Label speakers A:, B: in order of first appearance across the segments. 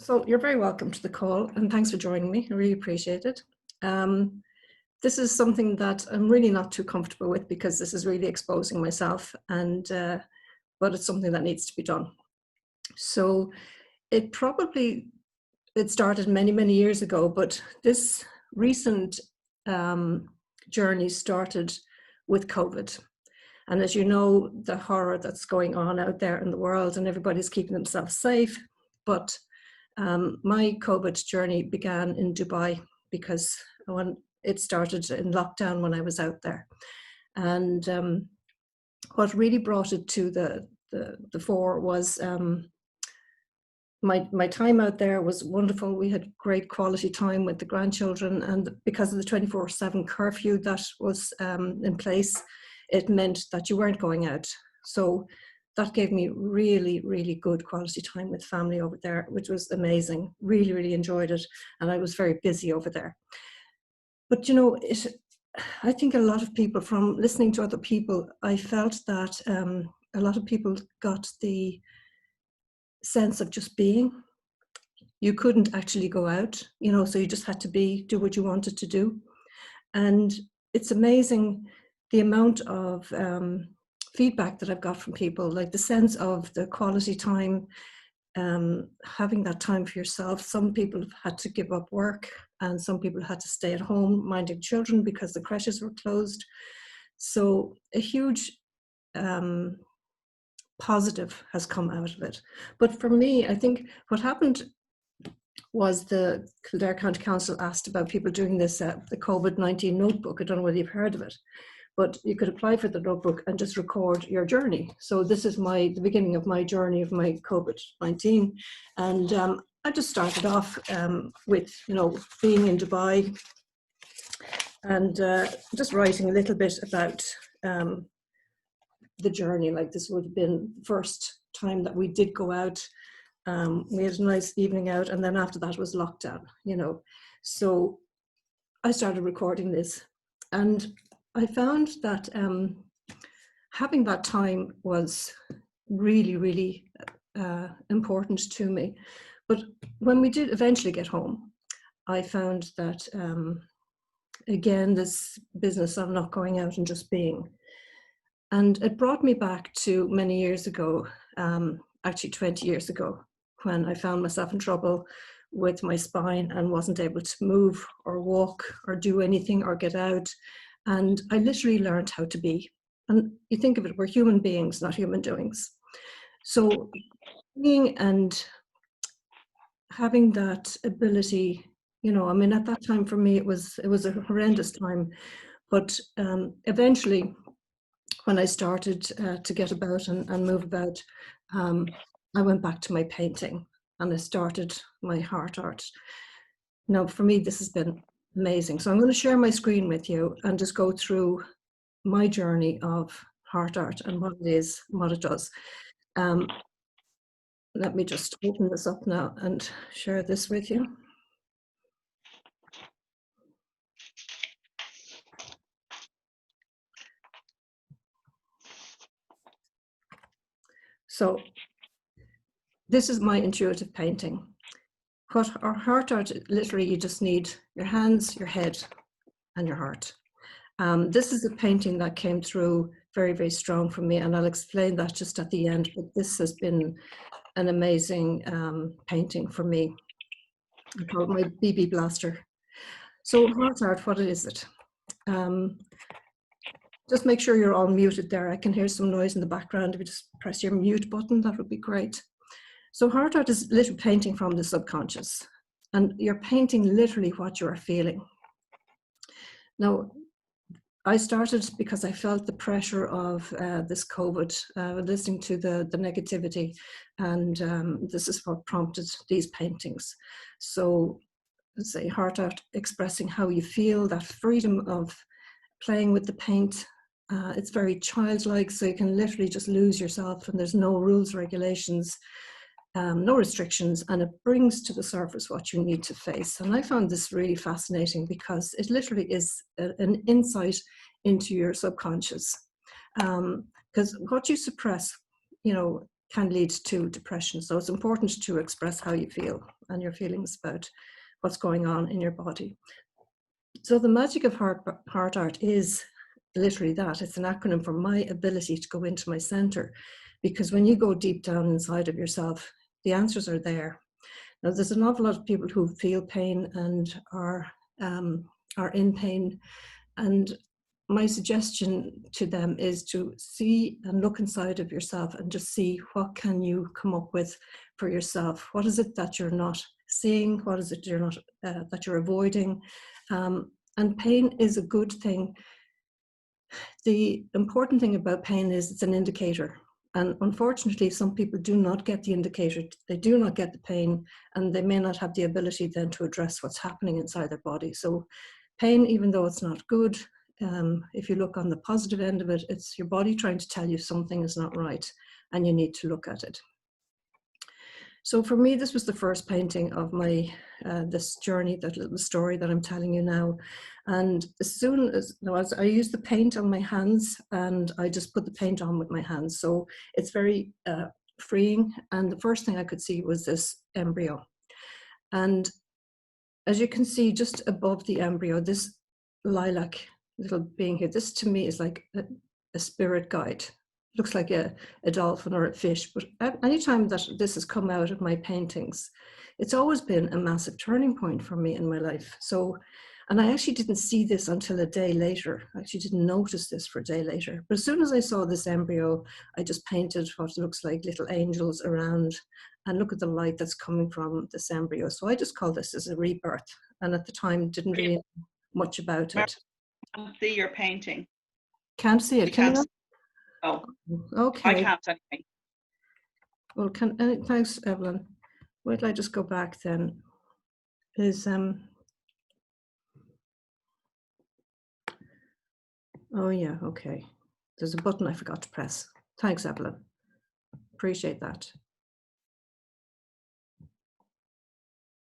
A: So you're very welcome to the call, and thanks for joining me. I really appreciate it. Um, this is something that I'm really not too comfortable with because this is really exposing myself, and but it's something that needs to be done. So it probably it started many years ago, but this recent um, journey started with COVID. And as you know, the horror that's going on out there in the world, and everybody's keeping themselves safe, but my COVID journey began in Dubai because when it started in lockdown when I was out there. And what really brought it to the fore was my time out there was wonderful. We had great quality time with the grandchildren, and because of the 24/7 curfew that was in place, it meant that you weren't going out. So that gave me really good quality time with family over there, which was amazing. Really enjoyed it, and I was very busy over there. But you know, I think a lot of people, from listening to other people, I felt that a lot of people got the sense of just being. You couldn't actually go out, so you just had to do what you wanted to do. And it's amazing the amount of feedback that I've got from people, like the sense of the quality time, having that time for yourself. Some people have had to give up work, and some people had to stay at home minding children because the creches were closed. So a huge positive has come out of it. But for me, I think what happened was the Kildare County Council asked about people doing this, the COVID-19 notebook. I don't know whether you've heard of it, but you could apply for the notebook and just record your journey. So this is the beginning of my journey of my COVID-19. And I just started off with, being in Dubai and just writing a little bit about the journey. Like, this would have been the first time that we did go out. We had a nice evening out, and then after that was lockdown, So I started recording this, and I found that having that time was really important to me. But when we did eventually get home, I found that, again, this business of not going out and just being. And it brought me back to many years ago, actually 20 years ago, when I found myself in trouble with my spine and wasn't able to move or walk or do anything or get out. And I literally learned how to be. And you think of it, we're human beings, not human doings. So being and having that ability, at that time for me, it was a horrendous time. But eventually, when I started to get about and move about, I went back to my painting and I started my heart art. Now, for me, this has been amazing. So I'm going to share my screen with you and just go through my journey of heart art and what it is, what it does. Let me just open this up now and share this with you. So this is my intuitive painting. What our heart art, literally, you just need your hands, your head, and your heart. This is a painting that came through very strong for me, and I'll explain that just at the end, but this has been an amazing painting for me. I call it my BB blaster. So heart art, what is it? Just make sure you're all muted there. I can hear some noise in the background. If you just press your mute button, that would be great. So heart art is literally painting from the subconscious, and you're painting literally what you are feeling. Now, I started because I felt the pressure of this COVID, listening to the negativity, and this is what prompted these paintings. So, let's say heart art, expressing how you feel, that freedom of playing with the paint. It's very childlike, so you can literally just lose yourself, and there's no rules, regulations, no restrictions, and it brings to the surface what you need to face. And I found this really fascinating because it literally is an insight into your subconscious. Because what you suppress, can lead to depression. So it's important to express how you feel and your feelings about what's going on in your body. So the magic of heart art is literally that. It's an acronym for my ability to go into my center, because when you go deep down inside of yourself, the answers are there. Now, there's an awful lot of people who feel pain and are in pain, and my suggestion to them is to see and look inside of yourself and just see what can you come up with for yourself. What is it that you're not seeing? What is it you're not that you're avoiding? And pain is a good thing. The important thing about pain is it's an indicator. And unfortunately, some people do not get the indicator. They do not get the pain, and they may not have the ability then to address what's happening inside their body. So pain, even though it's not good, if you look on the positive end of it, it's your body trying to tell you something is not right, and you need to look at it. So for me, this was the first painting of my this journey, that little story that I'm telling you now. And as soon as I used the paint on my hands, and I just put the paint on with my hands. So it's very freeing. And the first thing I could see was this embryo. And as you can see, just above the embryo, this lilac little being here, this to me is like a spirit guide. Looks like a dolphin or a fish, but anytime that this has come out of my paintings, it's always been a massive turning point for me in my life. So, and I actually didn't see this until a day later. I actually didn't notice this for a day later. But as soon as I saw this embryo, I just painted what looks like little angels around, and look at the light that's coming from this embryo. So I just call this as a rebirth. And at the time, didn't really know much about it.
B: I can't see your painting.
A: Can't see it, can you?
B: Oh,
A: okay.
B: I can't anyway.
A: Well, thanks, Evelyn. Wait till I just go back then. Oh yeah, okay. There's a button I forgot to press. Thanks, Evelyn. Appreciate that.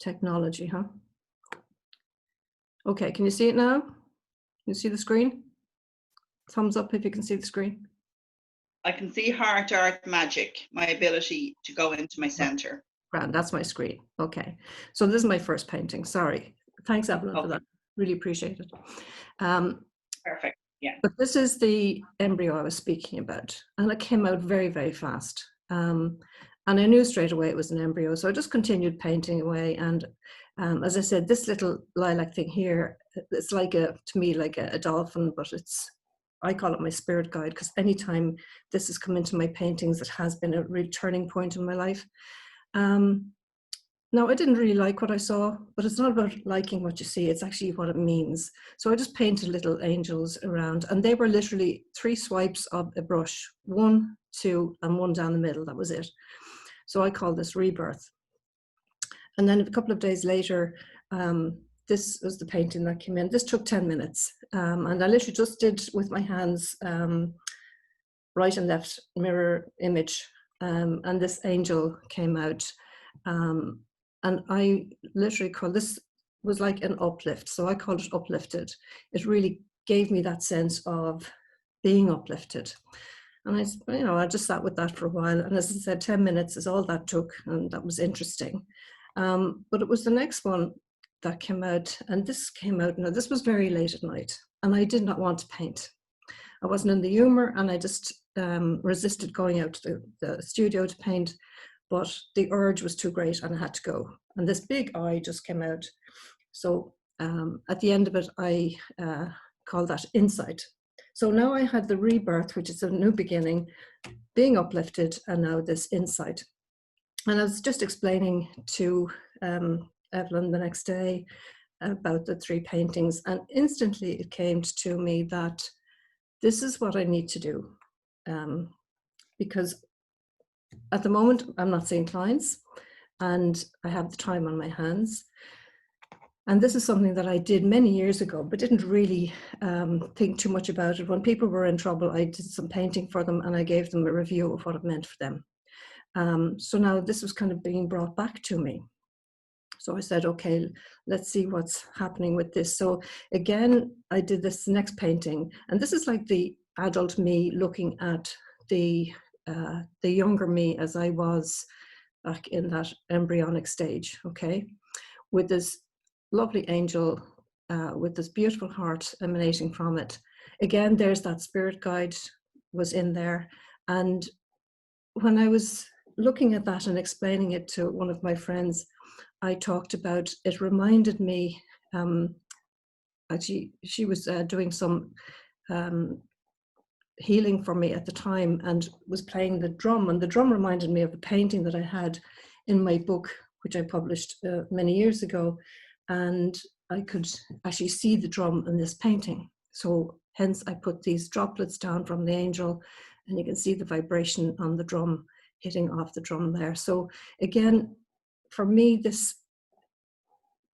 A: Technology, huh? Okay, can you see it now? Can you see the screen? Thumbs up if you can see the screen.
B: I can see heart art magic, my ability to go into my center.
A: Grand, that's my screen. Okay, so this is my first painting. Sorry. Thanks, Evelyn, for that. Really appreciate it.
B: Perfect. Yeah.
A: But this is the embryo I was speaking about, and it came out very, very fast. And I knew straight away it was an embryo, so I just continued painting away. And as I said, this little lilac thing here, it's like to me, like a dolphin, but I call it my spirit guide, because anytime this has come into my paintings, it has been a real turning point in my life. Now, I didn't really like what I saw, but it's not about liking what you see, it's actually what it means. So I just painted little angels around, and they were literally 3 swipes of a brush, 1, 2, and 1 down the middle, that was it. So I call this rebirth. And then a couple of days later, this was the painting that came in. This took 10 minutes, and I literally just did with my hands, right and left mirror image, and this angel came out. And I literally call this was like an uplift. So I called it uplifted. It really gave me that sense of being uplifted. And I just sat with that for a while. And as I said, 10 minutes is all that took. And that was interesting. But it was the next one that came out. And this came out, now this was very late at night. And I did not want to paint. I wasn't in the humor, and I just resisted going out to the studio to paint. But the urge was too great and I had to go. And this big eye just came out. So at the end of it, I call that insight. So now I had the rebirth, which is a new beginning, being uplifted, and now this insight. And I was just explaining to Evelyn the next day about the 3 paintings, and instantly it came to me that this is what I need to do. Because at the moment, I'm not seeing clients, and I have the time on my hands. And this is something that I did many years ago, but didn't really think too much about it. When people were in trouble, I did some painting for them, and I gave them a review of what it meant for them. So now this was kind of being brought back to me. So I said, okay, let's see what's happening with this. So again, I did this next painting, and this is like the adult me looking at the the younger me as I was back in that embryonic stage, okay, with this lovely angel, with this beautiful heart emanating from it. Again, there's that spirit guide was in there. And when I was looking at that and explaining it to one of my friends, I talked about, it reminded me, actually, she was doing some healing for me at the time and was playing the drum. And the drum reminded me of a painting that I had in my book, which I published many years ago. And I could actually see the drum in this painting. So hence I put these droplets down from the angel, and you can see the vibration on the drum hitting off the drum there. So again, for me,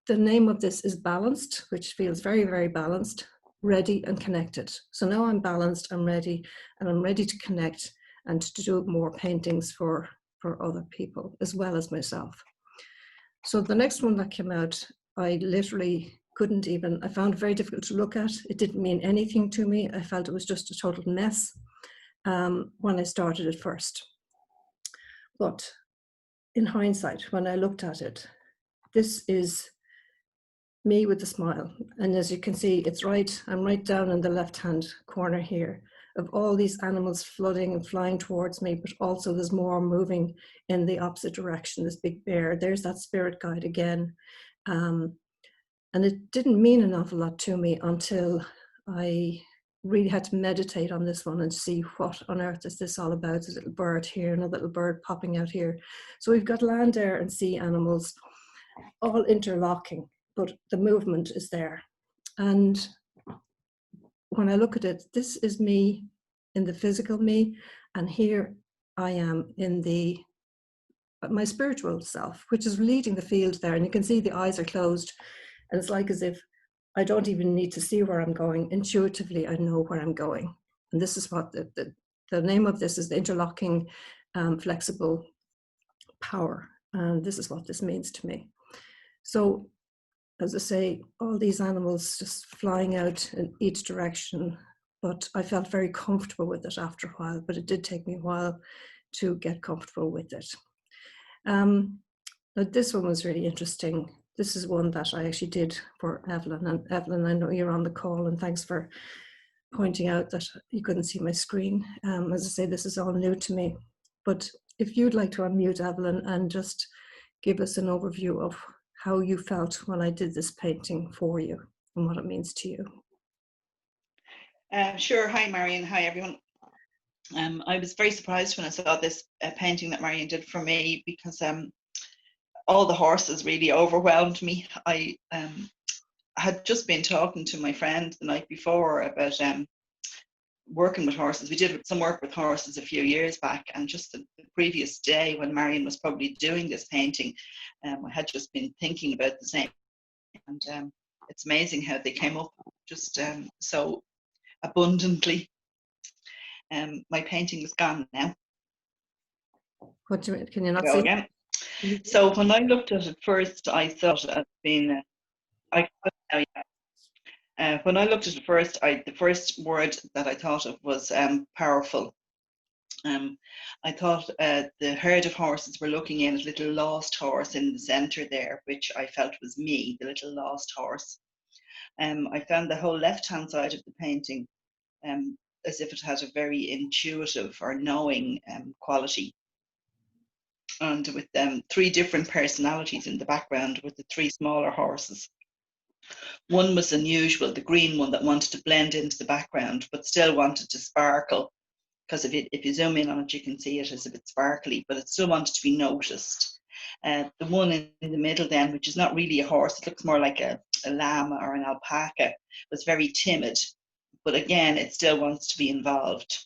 A: the name of this is Balanced, which feels very, very balanced, ready and connected. So now I'm balanced, I'm ready, and I'm ready to connect and to do more paintings for other people as well as myself. So the next one that came out, I literally couldn't even, I found it very difficult to look at. It didn't mean anything to me. I felt it was just a total mess when I started it first. But in hindsight, when I looked at it, this is me with a smile. And as you can see, it's right, I'm right down in the left-hand corner here of all these animals flooding and flying towards me, but also there's more moving in the opposite direction, this big bear. There's that spirit guide again. And it didn't mean an awful lot to me until I really had to meditate on this one and see what on earth is this all about. There's a little bird here, another little bird popping out here. So we've got land, air, and sea animals all interlocking, but the movement is there. And when I look at it, this is me in the physical me, and here I am in my spiritual self, which is leading the field there. And you can see the eyes are closed, and it's like as if I don't even need to see where I'm going. Intuitively, I know where I'm going. And this is what the name of this is, the interlocking flexible power. And this is what this means to me. So, as I say, all these animals just flying out in each direction, but I felt very comfortable with it after a while, but it did take me a while to get comfortable with it. But this one was really interesting. This is one that I actually did for Evelyn. And Evelyn, I know you're on the call, and thanks for pointing out that you couldn't see my screen. As I say, this is all new to me. But if you'd like to unmute, Evelyn, and just give us an overview of how you felt when I did this painting for you and what it means to you.
B: Sure. Hi, Marion. Hi, everyone. I was very surprised when I saw this painting that Marion did for me, because all the horses really overwhelmed me. I had just been talking to my friend the night before about working with horses. We did some work with horses a few years back, and just the previous day when Marion was probably doing this painting, I had just been thinking about the same. And it's amazing how they came up just so abundantly. My painting is gone now.
A: What do you mean? Can you not
B: Go
A: see?
B: again. So when I looked at it first, I thought it had been. When I looked at it first, the first word that I thought of was powerful. I thought the herd of horses were looking in at a little lost horse in the centre there, which I felt was me, the little lost horse. I found the whole left-hand side of the painting as if it had a very intuitive or knowing quality. And with three different personalities in the background with the three smaller horses. One was unusual, the green one that wanted to blend into the background, but still wanted to sparkle. Because if you zoom in on it, you can see it as a bit sparkly, but it still wanted to be noticed. The one in the middle then, which is not really a horse, it looks more like a llama or an alpaca, was very timid. But again, it still wants to be involved.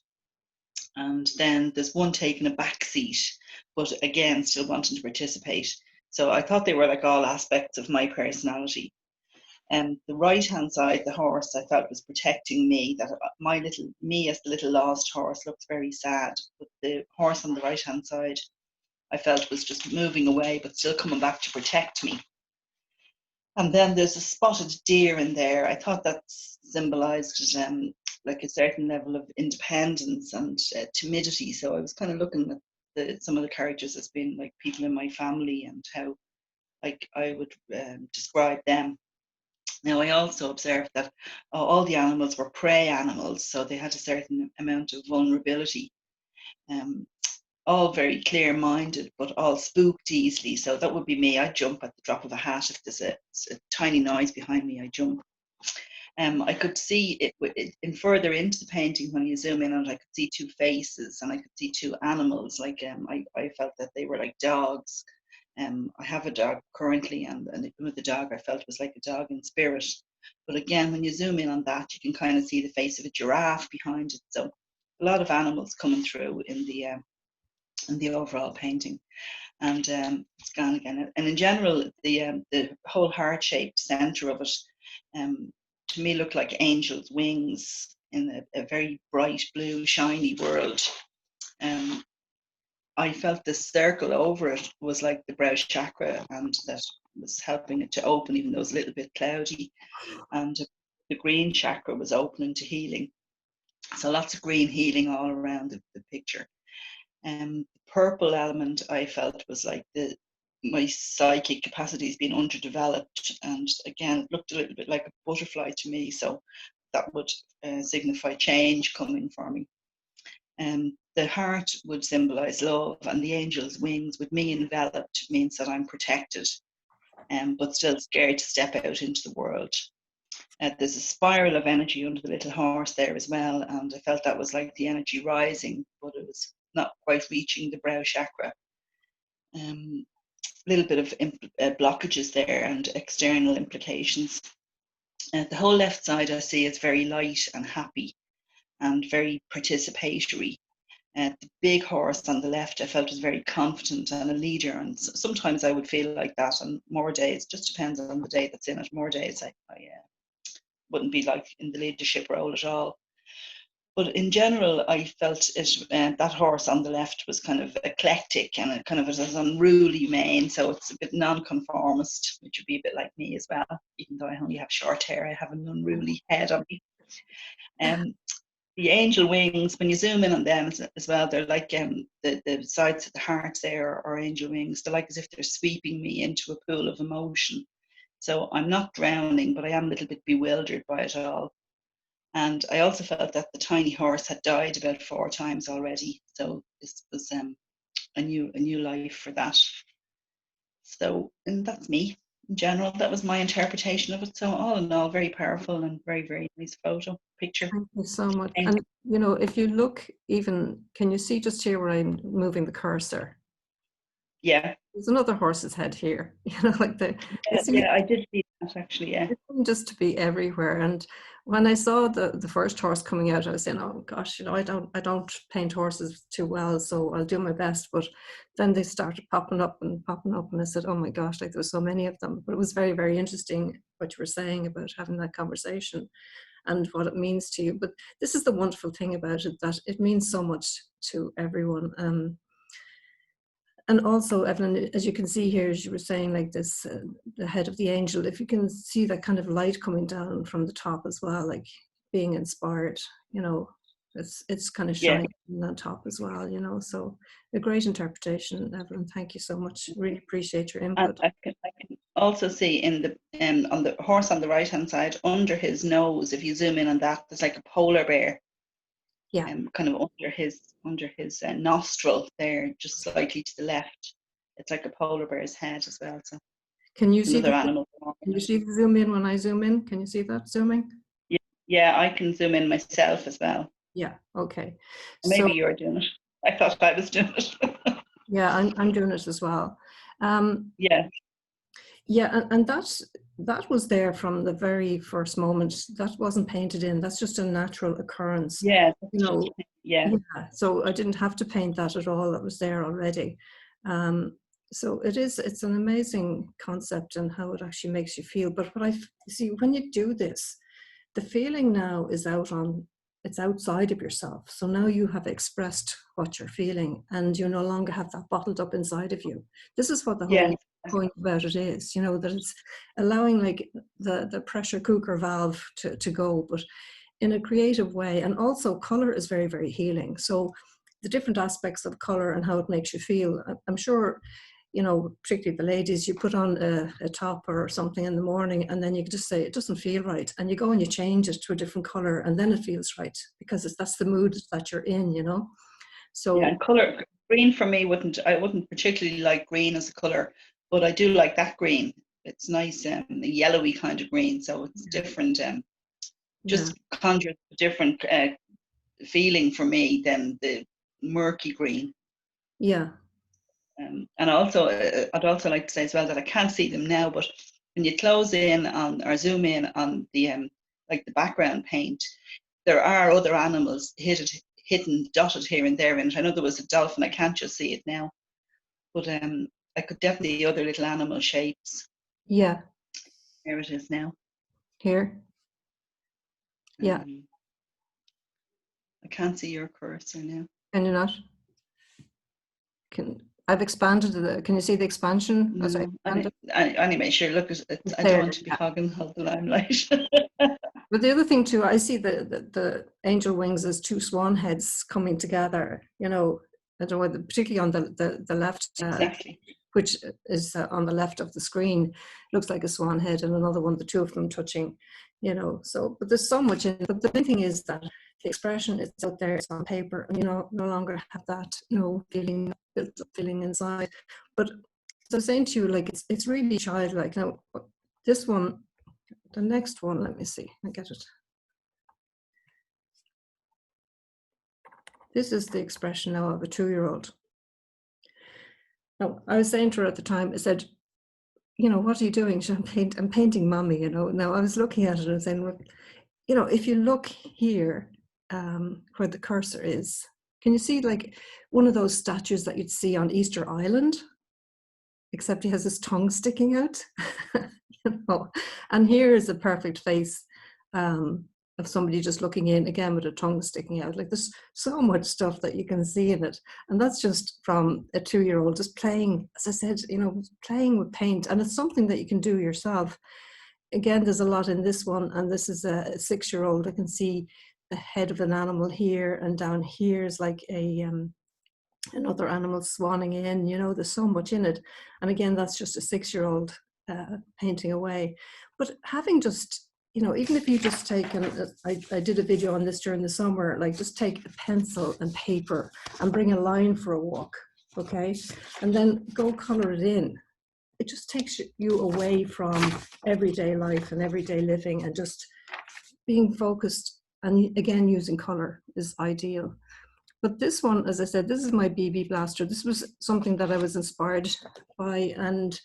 B: And then there's one taking a back seat, but again, still wanting to participate. So I thought they were like all aspects of my personality. The right-hand side, the horse, I felt was protecting me, that my little, me as the little lost horse looks very sad, but the horse on the right-hand side, I felt was just moving away, but still coming back to protect me. And then there's a spotted deer in there. I thought that symbolized like a certain level of independence and timidity. So I was kind of looking at some of the characters as being like people in my family and how like I would describe them. Now, I also observed that all the animals were prey animals, so they had a certain amount of vulnerability. Um, all very clear-minded, but all spooked easily. So that would be me. I jump at the drop of a hat. If there's a tiny noise behind me, I jump. I could see it in further into the painting when you zoom in on it. I could see two faces and I could see two animals. Like I felt that they were like dogs. I have a dog currently, and with the dog, I felt it was like a dog in spirit. But again, when you zoom in on that, you can kind of see the face of a giraffe behind it. So a lot of animals coming through in the overall painting. And scan again. And in general, the whole heart-shaped center of it, to me, looked like angels' wings in a very bright blue, shiny world. I felt the circle over it was like the brow chakra, and that was helping it to open, even though it was a little bit cloudy. And the green chakra was opening to healing. So lots of green healing all around the picture. The purple element I felt was like my psychic capacities being underdeveloped, and again, it looked a little bit like a butterfly to me. So that would signify change coming for me. The heart would symbolize love, and the angel's wings, with me enveloped, means that I'm protected, but still scared to step out into the world. There's a spiral of energy under the little horse there as well, and I felt that was like the energy rising, but it was not quite reaching the brow chakra. A little bit of blockages there and external implications. The whole left side I see is very light and happy and very participatory. The big horse on the left I felt was very confident and a leader, and sometimes I would feel like that, and more days, just depends on the day that's in it. More days I wouldn't be like in the leadership role at all. But in general, I felt that horse on the left was kind of eclectic and it kind of has an unruly mane, so it's a bit non-conformist, which would be a bit like me as well. Even though I only have short hair, I have an unruly head on me. The angel wings, when you zoom in on them as well, they're like the sides of the heart there are angel wings. They're like as if they're sweeping me into a pool of emotion. So I'm not drowning, but I am a little bit bewildered by it all. And I also felt that the tiny horse had died about 4 times already. So this was a new life for that. So, and that's me in general. That was my interpretation of it. So all in all, very powerful and very, very nice picture.
A: Thank you so much.
B: And
A: And if you look even, can you see just here where I'm moving the cursor?
B: yeah.
A: There's another horse's head here, like
B: Yeah, I did see that actually, yeah.
A: it seemed just to be everywhere. And when I saw the first horse coming out, I was saying, oh gosh, I don't paint horses too well, so I'll do my best. But then they started popping up, and I said, oh my gosh, like there were so many of them. But it was very, very interesting what you were saying about having that conversation and what it means to you. But this is the wonderful thing about it, that it means so much to everyone. And also, Evelyn, as you can see here, as you were saying, like this, the head of the angel, if you can see that kind of light coming down from the top as well, like being inspired, it's kind of
B: Yeah.
A: shining on top as well, so a great interpretation, Evelyn. Thank you so much. Really appreciate your
B: And
A: input.
B: I can also see in the on the horse on the right hand side, under his nose, if you zoom in on that, there's like a polar bear.
A: Yeah.
B: Kind of under his nostril there, just slightly to the left. It's like a polar bear's head as well. So
A: Can you see
B: another
A: the,
B: animal.
A: can you see the zoom in when I zoom in? Can you see that zooming?
B: Yeah, I can zoom in myself as well.
A: Yeah. Okay. So
B: Maybe you're doing it. I thought I was doing it.
A: yeah, I'm doing it as well.
B: Yeah.
A: Yeah, and that was there from the very first moment. That wasn't painted in. That's just a natural occurrence.
B: Yeah.
A: You know,
B: Yeah.
A: yeah. So I didn't have to paint that at all. That was there already. So it's an amazing concept and how it actually makes you feel. But what I see when you do this, the feeling now is it's outside of yourself. So now you have expressed what you're feeling and you no longer have that bottled up inside of you. This is what the
B: Yeah.
A: whole point about it is, you know, that it's allowing like the pressure cooker valve to go, but in a creative way. And also color is very, very healing. So the different aspects of color and how it makes you feel, I'm sure, you know, particularly the ladies, you put on a top or something in the morning and then you just say, it doesn't feel right. And you go and you change it to a different color and then it feels right because that's the mood that you're in, you know?
B: Yeah,
A: So
B: and color green for me I wouldn't particularly like green as a color, but I do like that green. It's nice, yellowy kind of green, so it's different.
A: yeah,
B: Just conjures a different feeling for me than the murky green.
A: yeah,
B: And also, I'd also like to say as well that I can't see them now, but when you close in on or zoom in on the like the background paint, there are other animals hidden, dotted here and there. And I know there was a dolphin. I can't just see it now, but I could definitely see other little animal shapes.
A: yeah,
B: Here it is now.
A: here, yeah.
B: Um, I can't see your cursor now.
A: Can you not? I've expanded can you see the expansion as I
B: No,
A: expanded?
B: anyway, sure. Look,
A: It's
B: I don't
A: there,
B: want to be
A: yeah.
B: hogging all the limelight.
A: But the other thing too, I see the angel wings as two swan heads coming together, you know, I don't know whether, particularly on the left,
B: Exactly.
A: which is on the left of the screen, looks like a swan head, and another one, the two of them touching, you know. So, but there's so much in it. But the main thing is that the expression is out there, it's on paper, and you know, no longer have that, you know, feeling inside. But as I was saying to you, like it's really childlike. Now, this one, the next one, let me see, I get it. This is the expression now of a 2-year-old. Now, I was saying to her at the time, I said, you know, what are you doing? She said, I'm painting mommy, you know. Now, I was looking at it and saying, well, you know, if you look here where the cursor is, can you see like one of those statues that you'd see on Easter Island? Except he has his tongue sticking out, you know. And here is a perfect face of somebody just looking in again with a tongue sticking out. Like there's so much stuff that you can see in it, and that's just from a 2-year-old just playing, as I said, you know, playing with paint, and it's something that you can do yourself. Again, there's a lot in this one, and this is a 6-year-old. I can see the head of an animal here, and down here is like another animal swanning in, you know, there's so much in it. And again, that's just a 6-year-old painting away. But having just, you know, even if you just take, and I did a video on this during the summer, like just take a pencil and paper and bring a line for a walk, okay? And then go color it in. It just takes you away from everyday life and everyday living, and just being focused, and again, using color is ideal. But this one, as I said, this is my BB blaster. This was something that I was inspired by, and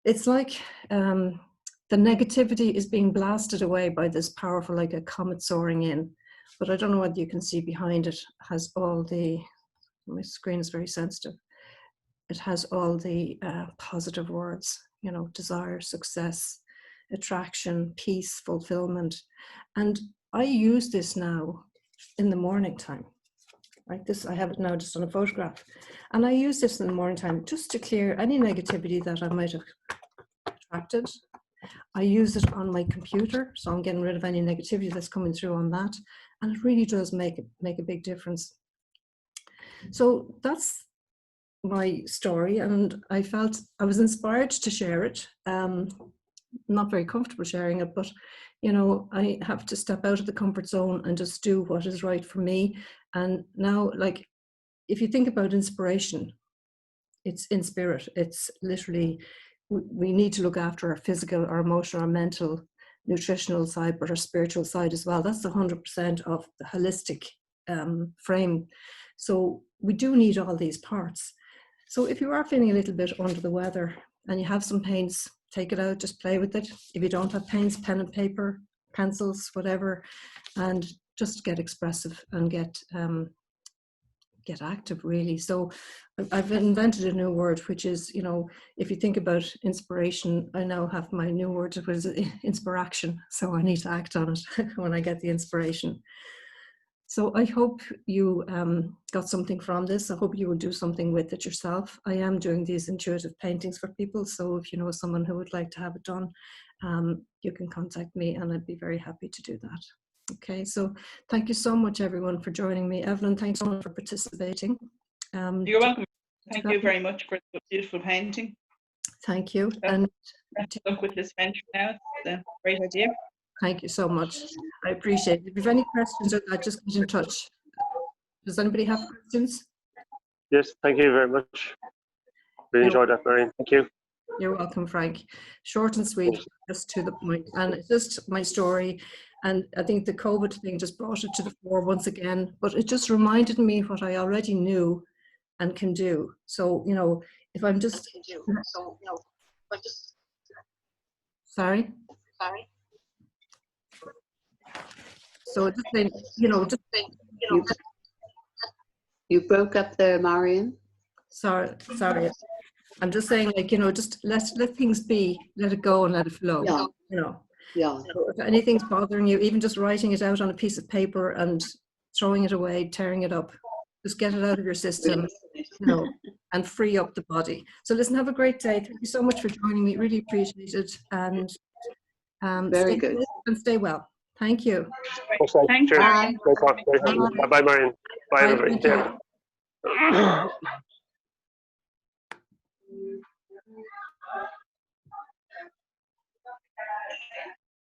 A: it's like the negativity is being blasted away by this powerful, like a comet soaring in. But I don't know whether you can see behind it has all my screen is very sensitive. It has all the positive words, you know, desire, success, attraction, peace, fulfillment. And I use this now in the morning time. Like this, I have it now just on a photograph. And I use this in the morning time just to clear any negativity that I might have attracted. I use it on my computer, so I'm getting rid of any negativity that's coming through on that. And it really does make a big difference. So that's my story, and I felt I was inspired to share it. Not very comfortable sharing it, but you know, I have to step out of the comfort zone and just do what is right for me. And now, like, if you think about inspiration, it's in spirit. It's literally, we need to look after our physical, our emotional, our mental, nutritional side, but our spiritual side as well. That's 100% of the holistic frame. So we do need all these parts. So if you are feeling a little bit under the weather and you have some paints, take it out, just play with it. If you don't have paints, pen and paper, pencils, whatever, and just get expressive and get active, really. So I've invented a new word, which is, you know, if you think about inspiration, I now have my new word, which is inspiration. So I need to act on it when I get the inspiration. So I hope you got something from this. I hope you will do something with it yourself. I am doing these intuitive paintings for people. So if you know someone who would like to have it done, you can contact me and I'd be very happy to do that. Okay, so thank you so much everyone for joining me. Evelyn, thanks so much for participating.
B: You're welcome. Thank you very much for the beautiful painting.
A: Thank you.
B: And best of luck with this venture now. It's a great idea.
A: Thank you so much. I appreciate it. If you have any questions or that, just get in touch. Does anybody have questions?
C: Yes, thank you very much. Really enjoyed that, Marion. Thank you.
A: You're welcome, Frank. Short and sweet, just to the point. And it's just my story. And I think the COVID thing just brought it to the fore once again, but it just reminded me what I already knew and can do. So, you know, if I'm just, sorry? So just saying, you know,
D: you broke up there, Marion.
A: Sorry. I'm just saying, like, you know, just let things be, let it go and let it flow.
D: Yeah.
A: You know.
D: Yeah.
A: So if anything's bothering you, even just writing it out on a piece of paper and throwing it away, tearing it up, just get it out of your system, you know, and free up the body. So listen, have a great day. Thank you so much for joining me. Really appreciate it. And
D: Very
A: stay
D: good.
A: safe and stay well. Thank you.
B: Thank you.
D: Bye.
C: Bye, Marion. Bye, everybody.
A: Thank you.
C: Yeah.